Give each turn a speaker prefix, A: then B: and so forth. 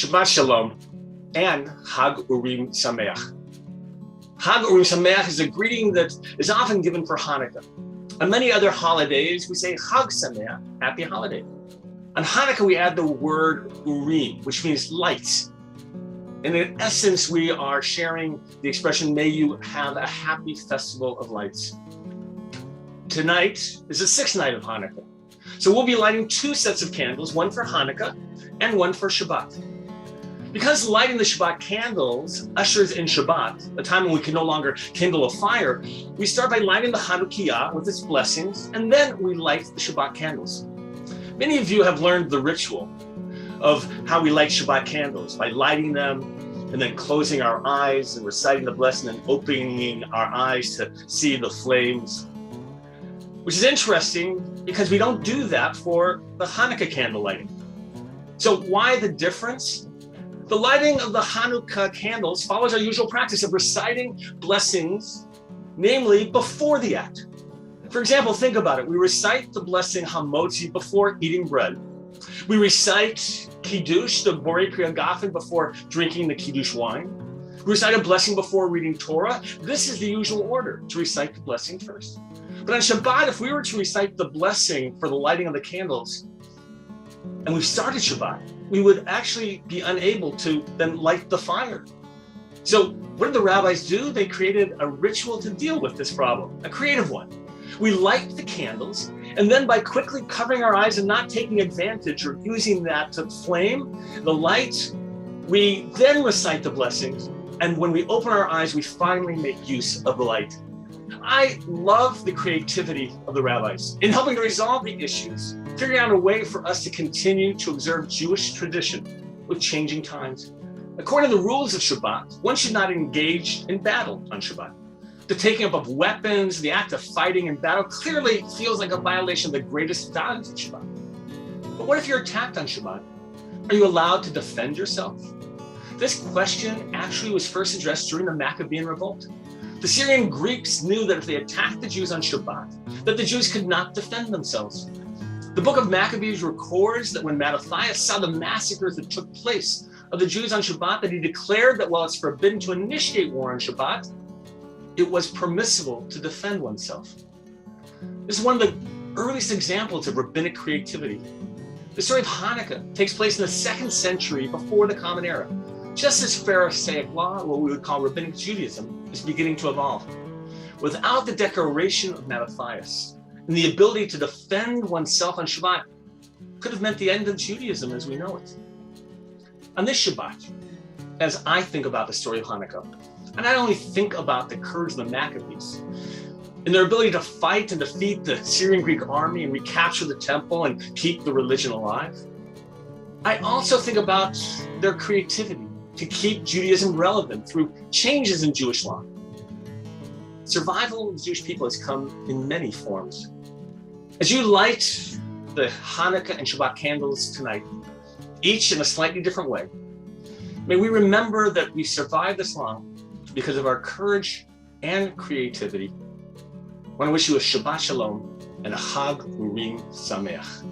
A: Shabbat Shalom, and Hag Urim Sameach. Hag Urim Sameach is a greeting that is often given for Hanukkah. On many other holidays, we say Chag Sameach, happy holiday. On Hanukkah, we add the word Urim, which means lights. And in essence, we are sharing the expression, may you have a happy festival of lights. Tonight is the sixth night of Hanukkah. So we'll be lighting two sets of candles, one for Hanukkah and one for Shabbat. Because lighting the Shabbat candles ushers in Shabbat, a time when we can no longer kindle a fire, we start by lighting the Hanukkah with its blessings, and then we light the Shabbat candles. Many of you have learned the ritual of how we light Shabbat candles, by lighting them and then closing our eyes and reciting the blessing and opening our eyes to see the flames, which is interesting because we don't do that for the Hanukkah candle lighting. So why the difference? The lighting of the Hanukkah candles follows our usual practice of reciting blessings, namely before the act. For example, think about it. We recite the blessing Hamotzi before eating bread. We recite Kiddush, the Borei Pri Hagafen, before drinking the Kiddush wine. We recite a blessing before reading Torah. This is the usual order, to recite the blessing first. But on Shabbat, if we were to recite the blessing for the lighting of the candles, and we've started Shabbat, we would actually be unable to then light the fire. So what did the rabbis do? They created a ritual to deal with this problem, a creative one. We light the candles, and then by quickly covering our eyes and not taking advantage or using that to flame the light, we then recite the blessings. And when we open our eyes, we finally make use of the light. I love the creativity of the rabbis in helping to resolve the issues, figuring out a way for us to continue to observe Jewish tradition with changing times. According to the rules of Shabbat, one should not engage in battle on Shabbat. The taking up of weapons, the act of fighting in battle clearly feels like a violation of the greatest values of Shabbat. But what if you're attacked on Shabbat? Are you allowed to defend yourself? This question actually was first addressed during the Maccabean revolt. The Syrian Greeks knew that if they attacked the Jews on Shabbat, that the Jews could not defend themselves. The book of Maccabees records that when Mattathias saw the massacres that took place of the Jews on Shabbat, that he declared that while it's forbidden to initiate war on Shabbat, it was permissible to defend oneself. This is one of the earliest examples of rabbinic creativity. The story of Hanukkah takes place in the 2nd century before the Common Era, just as Pharisaic law, what we would call rabbinic Judaism, is beginning to evolve. Without the declaration of Mattathias and the ability to defend oneself on Shabbat, could have meant the end of Judaism as we know it. On this Shabbat, as I think about the story of Hanukkah, and I only think about the courage of the Maccabees and their ability to fight and defeat the Syrian Greek army and recapture the temple and keep the religion alive, I also think about their creativity to keep Judaism relevant through changes in Jewish law. Survival of the Jewish people has come in many forms. As you light the Hanukkah and Shabbat candles tonight, each in a slightly different way, may we remember that we survived this long because of our courage and creativity. I want to wish you a Shabbat Shalom and a Hag Urim Sameach.